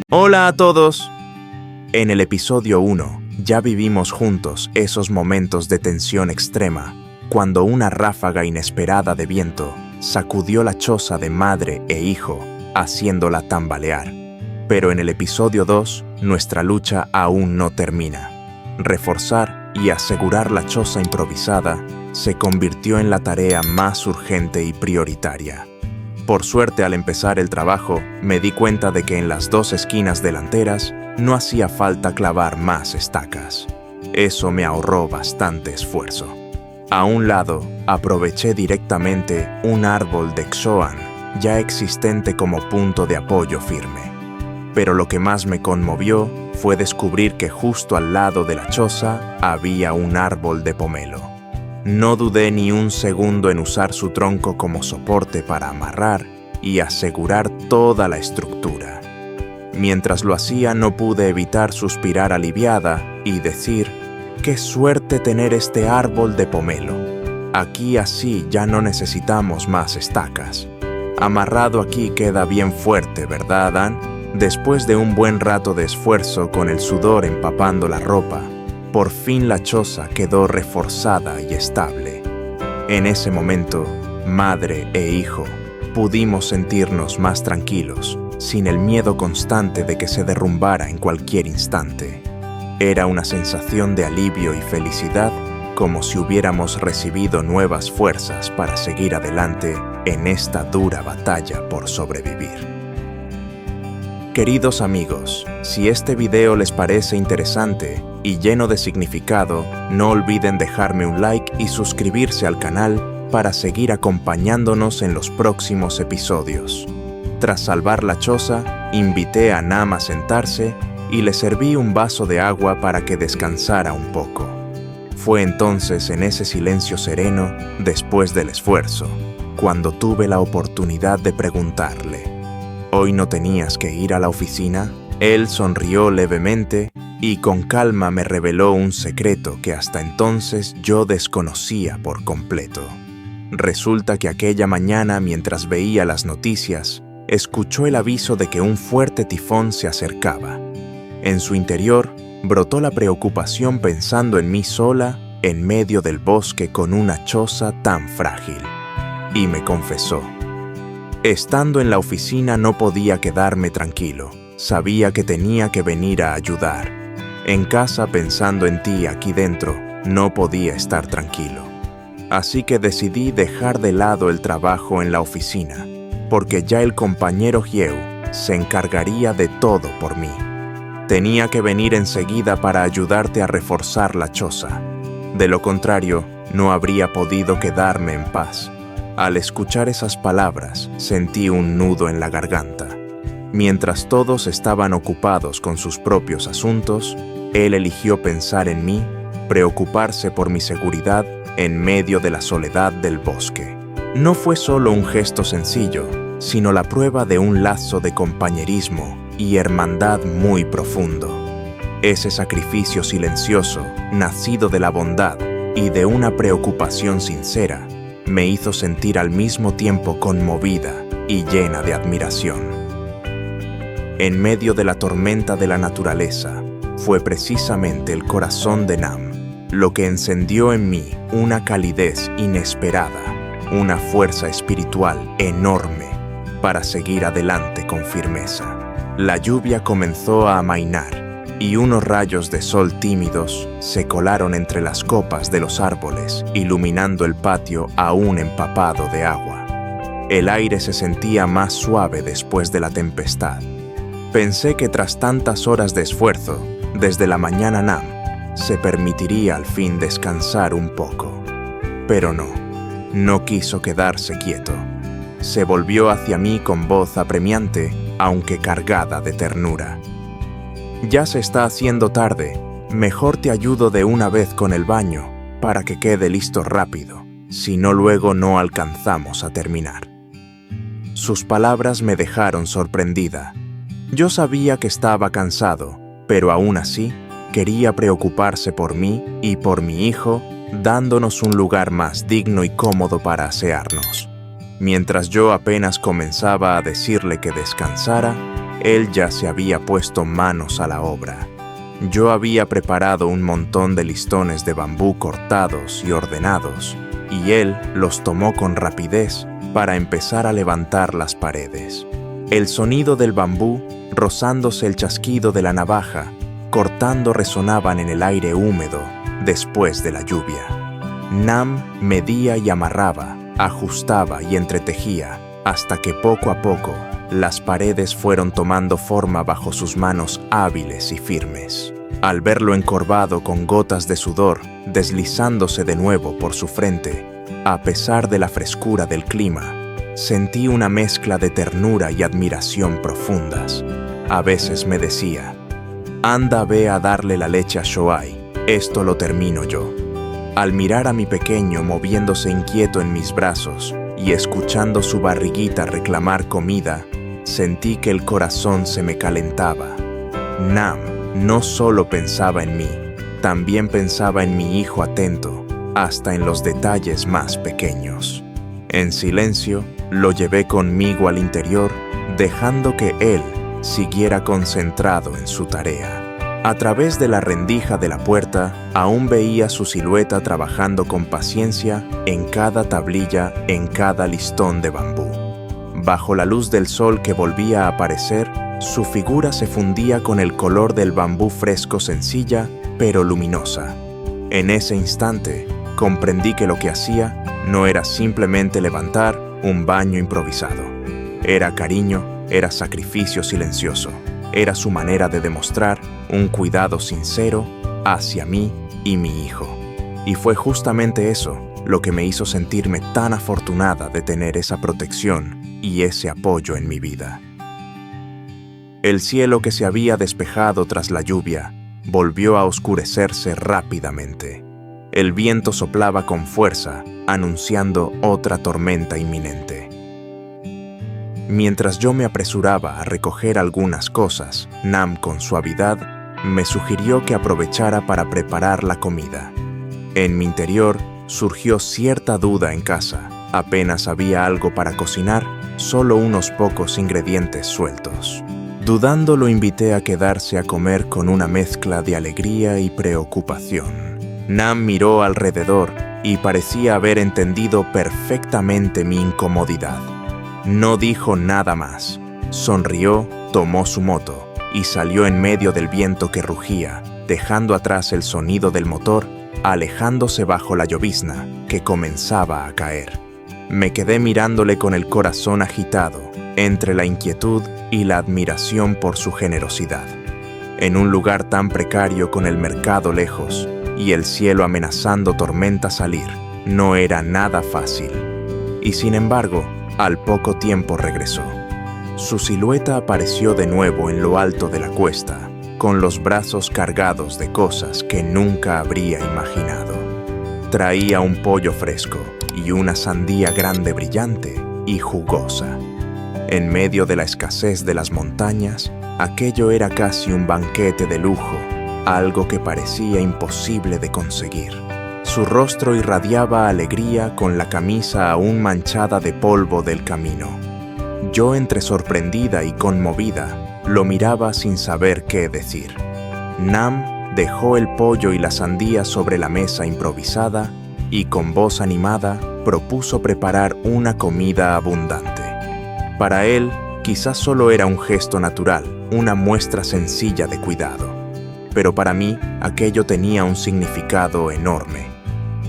Hola a todos. En el episodio 1 ya vivimos juntos esos momentos de tensión extrema, cuando una ráfaga inesperada de viento sacudió la choza de madre e hijo, haciéndola tambalear. Pero en el episodio 2, nuestra lucha aún no termina. Reforzar y asegurar la choza improvisada se convirtió en la tarea más urgente y prioritaria. Por suerte, al empezar el trabajo, me di cuenta de que en las dos esquinas delanteras no hacía falta clavar más estacas. Eso me ahorró bastante esfuerzo. A un lado, aproveché directamente un árbol de Xoan, ya existente como punto de apoyo firme. Pero lo que más me conmovió fue descubrir que justo al lado de la choza había un árbol de pomelo. No dudé ni un segundo en usar su tronco como soporte para amarrar y asegurar toda la estructura. Mientras lo hacía, no pude evitar suspirar aliviada y decir: ¡qué suerte tener este árbol de pomelo! Aquí así ya no necesitamos más estacas. Amarrado aquí queda bien fuerte, ¿verdad, Dan? Después de un buen rato de esfuerzo con el sudor empapando la ropa, por fin la choza quedó reforzada y estable. En ese momento, madre e hijo pudimos sentirnos más tranquilos, sin el miedo constante de que se derrumbara en cualquier instante. Era una sensación de alivio y felicidad, como si hubiéramos recibido nuevas fuerzas para seguir adelante en esta dura batalla por sobrevivir. Queridos amigos, si este video les parece interesante y lleno de significado, no olviden dejarme un like y suscribirse al canal para seguir acompañándonos en los próximos episodios. Tras salvar la choza, invité a Nam a sentarse y le serví un vaso de agua para que descansara un poco. Fue entonces en ese silencio sereno, después del esfuerzo, cuando tuve la oportunidad de preguntarle: ¿hoy no tenías que ir a la oficina? Él sonrió levemente y con calma me reveló un secreto que hasta entonces yo desconocía por completo. Resulta que aquella mañana, mientras veía las noticias, escuchó el aviso de que un fuerte tifón se acercaba. En su interior brotó la preocupación pensando en mí sola, en medio del bosque con una choza tan frágil. Y me confesó: estando en la oficina no podía quedarme tranquilo. Sabía que tenía que venir a ayudar. En casa, pensando en ti aquí dentro, no podía estar tranquilo. Así que decidí dejar de lado el trabajo en la oficina, porque ya el compañero Hieu se encargaría de todo por mí. Tenía que venir enseguida para ayudarte a reforzar la choza. De lo contrario, no habría podido quedarme en paz. Al escuchar esas palabras, sentí un nudo en la garganta. Mientras todos estaban ocupados con sus propios asuntos, él eligió pensar en mí, preocuparse por mi seguridad en medio de la soledad del bosque. No fue solo un gesto sencillo, sino la prueba de un lazo de compañerismo y hermandad muy profundo. Ese sacrificio silencioso, nacido de la bondad y de una preocupación sincera, me hizo sentir al mismo tiempo conmovida y llena de admiración. En medio de la tormenta de la naturaleza, fue precisamente el corazón de Nam lo que encendió en mí una calidez inesperada, una fuerza espiritual enorme para seguir adelante con firmeza. La lluvia comenzó a amainar y unos rayos de sol tímidos se colaron entre las copas de los árboles, iluminando el patio aún empapado de agua. El aire se sentía más suave después de la tempestad. Pensé que tras tantas horas de esfuerzo, desde la mañana Nam se permitiría al fin descansar un poco. Pero no quiso quedarse quieto. Se volvió hacia mí con voz apremiante, aunque cargada de ternura. Ya se está haciendo tarde, mejor te ayudo de una vez con el baño, para que quede listo rápido, si no luego no alcanzamos a terminar. Sus palabras me dejaron sorprendida. Yo sabía que estaba cansado, pero aún así quería preocuparse por mí y por mi hijo, dándonos un lugar más digno y cómodo para asearnos. Mientras yo apenas comenzaba a decirle que descansara, Él ya se había puesto manos a la obra. Yo había preparado un montón de listones de bambú cortados y ordenados, y él los tomó con rapidez para empezar a levantar las paredes. El sonido del bambú, rozándose el chasquido de la navaja, cortando resonaban en el aire húmedo después de la lluvia. Nam medía y amarraba, ajustaba y entretejía, hasta que poco a poco las paredes fueron tomando forma bajo sus manos hábiles y firmes. Al verlo encorvado con gotas de sudor deslizándose de nuevo por su frente, a pesar de la frescura del clima, sentí una mezcla de ternura y admiración profundas. A veces me decía: «Anda, ve a darle la leche a Shoai, esto lo termino yo». Al mirar a mi pequeño moviéndose inquieto en mis brazos y escuchando su barriguita reclamar comida, sentí que el corazón se me calentaba. Nam no solo pensaba en mí, también pensaba en mi hijo atento, hasta en los detalles más pequeños. En silencio, lo llevé conmigo al interior, dejando que él siguiera concentrado en su tarea. A través de la rendija de la puerta, aún veía su silueta trabajando con paciencia en cada tablilla, en cada listón de bambú. Bajo la luz del sol que volvía a aparecer, su figura se fundía con el color del bambú fresco, sencilla, pero luminosa. En ese instante, comprendí que lo que hacía no era simplemente levantar un baño improvisado. Era cariño, era sacrificio silencioso. Era su manera de demostrar un cuidado sincero hacia mí y mi hijo. Y fue justamente eso lo que me hizo sentirme tan afortunada de tener esa protección y ese apoyo en mi vida. El cielo que se había despejado tras la lluvia volvió a oscurecerse rápidamente. El viento soplaba con fuerza, anunciando otra tormenta inminente. Mientras yo me apresuraba a recoger algunas cosas, Nam, con suavidad, me sugirió que aprovechara para preparar la comida. En mi interior surgió cierta duda en casa. Apenas había algo para cocinar, solo unos pocos ingredientes sueltos. Dudando, lo invité a quedarse a comer con una mezcla de alegría y preocupación. Nam miró alrededor y parecía haber entendido perfectamente mi incomodidad. No dijo nada más. Sonrió, tomó su moto y salió en medio del viento que rugía, dejando atrás el sonido del motor, alejándose bajo la llovizna que comenzaba a caer. Me quedé mirándole con el corazón agitado, entre la inquietud y la admiración por su generosidad. En un lugar tan precario, con el mercado lejos y el cielo amenazando tormenta salir, no era nada fácil. Y sin embargo, al poco tiempo regresó. Su silueta apareció de nuevo en lo alto de la cuesta, con los brazos cargados de cosas que nunca habría imaginado. Traía un pollo fresco y una sandía grande, brillante y jugosa. En medio de la escasez de las montañas, aquello era casi un banquete de lujo, algo que parecía imposible de conseguir. Su rostro irradiaba alegría con la camisa aún manchada de polvo del camino. Yo, entre sorprendida y conmovida, lo miraba sin saber qué decir. Nam dejó el pollo y la sandía sobre la mesa improvisada y, con voz animada, propuso preparar una comida abundante. Para él, quizás solo era un gesto natural, una muestra sencilla de cuidado. Pero para mí, aquello tenía un significado enorme.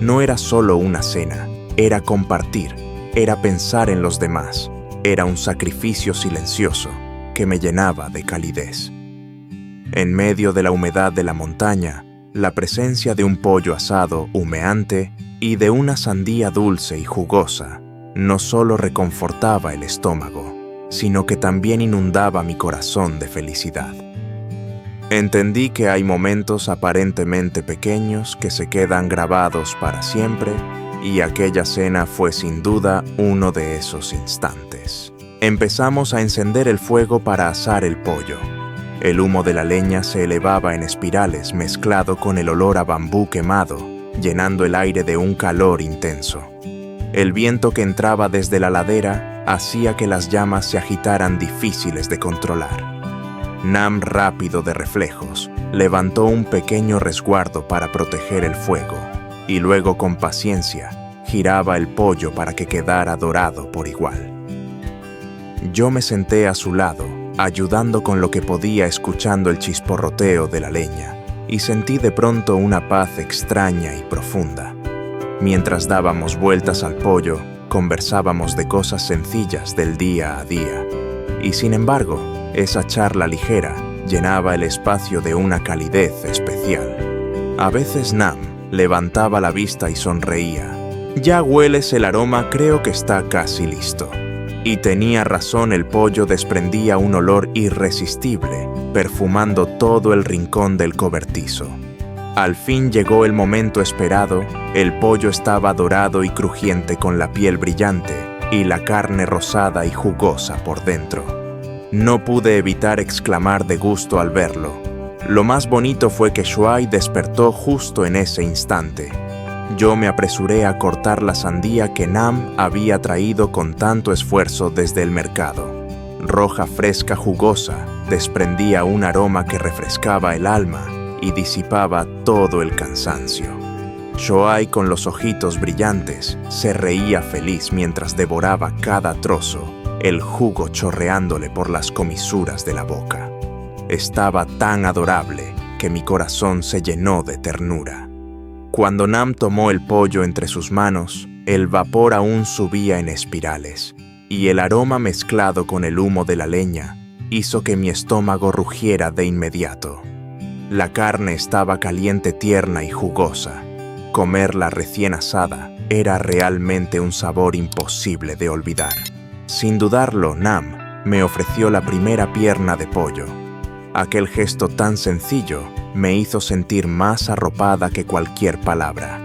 No era solo una cena, era compartir, era pensar en los demás, era un sacrificio silencioso que me llenaba de calidez. En medio de la humedad de la montaña, la presencia de un pollo asado humeante y de una sandía dulce y jugosa no solo reconfortaba el estómago, sino que también inundaba mi corazón de felicidad. Entendí que hay momentos aparentemente pequeños que se quedan grabados para siempre, y aquella cena fue sin duda uno de esos instantes. Empezamos a encender el fuego para asar el pollo. El humo de la leña se elevaba en espirales mezclado con el olor a bambú quemado, llenando el aire de un calor intenso. El viento que entraba desde la ladera hacía que las llamas se agitaran, difíciles de controlar. Nam, rápido de reflejos, levantó un pequeño resguardo para proteger el fuego y luego, con paciencia, giraba el pollo para que quedara dorado por igual. Yo me senté a su lado, ayudando con lo que podía, escuchando el chisporroteo de la leña, y sentí de pronto una paz extraña y profunda. Mientras dábamos vueltas al pollo, conversábamos de cosas sencillas del día a día, y sin embargo, esa charla ligera llenaba el espacio de una calidez especial. A veces Nam levantaba la vista y sonreía. «Ya hueles el aroma, creo que está casi listo». Y tenía razón, el pollo desprendía un olor irresistible, perfumando todo el rincón del cobertizo. Al fin llegó el momento esperado. El pollo estaba dorado y crujiente, con la piel brillante y la carne rosada y jugosa por dentro. No pude evitar exclamar de gusto al verlo. Lo más bonito fue que Shuai despertó justo en ese instante. Yo me apresuré a cortar la sandía que Nam había traído con tanto esfuerzo desde el mercado. Roja, fresca, jugosa, desprendía un aroma que refrescaba el alma y disipaba todo el cansancio. Shuai, con los ojitos brillantes, se reía feliz mientras devoraba cada trozo, el jugo chorreándole por las comisuras de la boca. Estaba tan adorable que mi corazón se llenó de ternura. Cuando Nam tomó el pollo entre sus manos, el vapor aún subía en espirales, y el aroma mezclado con el humo de la leña hizo que mi estómago rugiera de inmediato. La carne estaba caliente, tierna y jugosa. Comerla recién asada era realmente un sabor imposible de olvidar. Sin dudarlo, Nam me ofreció la primera pierna de pollo. Aquel gesto tan sencillo me hizo sentir más arropada que cualquier palabra.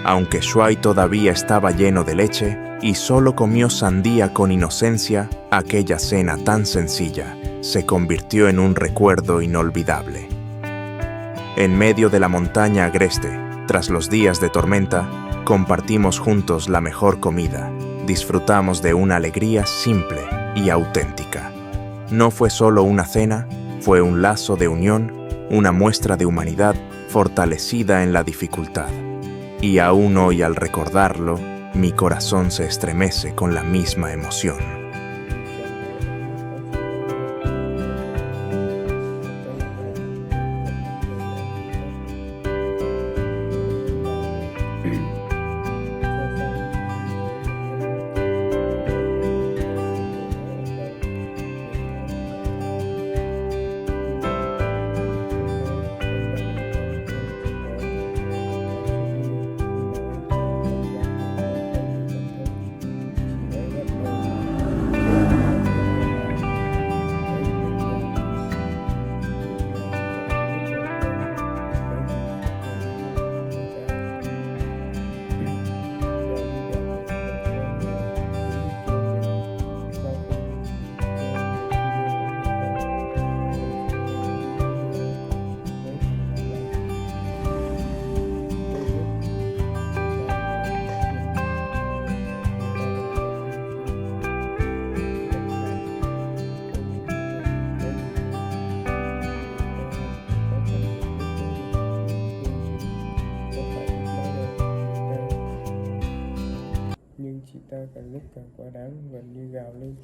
Aunque Shuai todavía estaba lleno de leche y solo comió sandía con inocencia, aquella cena tan sencilla se convirtió en un recuerdo inolvidable. En medio de la montaña agreste, tras los días de tormenta, compartimos juntos la mejor comida. Disfrutamos de una alegría simple y auténtica. No fue solo una cena, fue un lazo de unión, una muestra de humanidad fortalecida en la dificultad. Y aún hoy, al recordarlo, mi corazón se estremece con la misma emoción. Nhưng chị ta càng lúc càng quá đáng, gần như gào lên.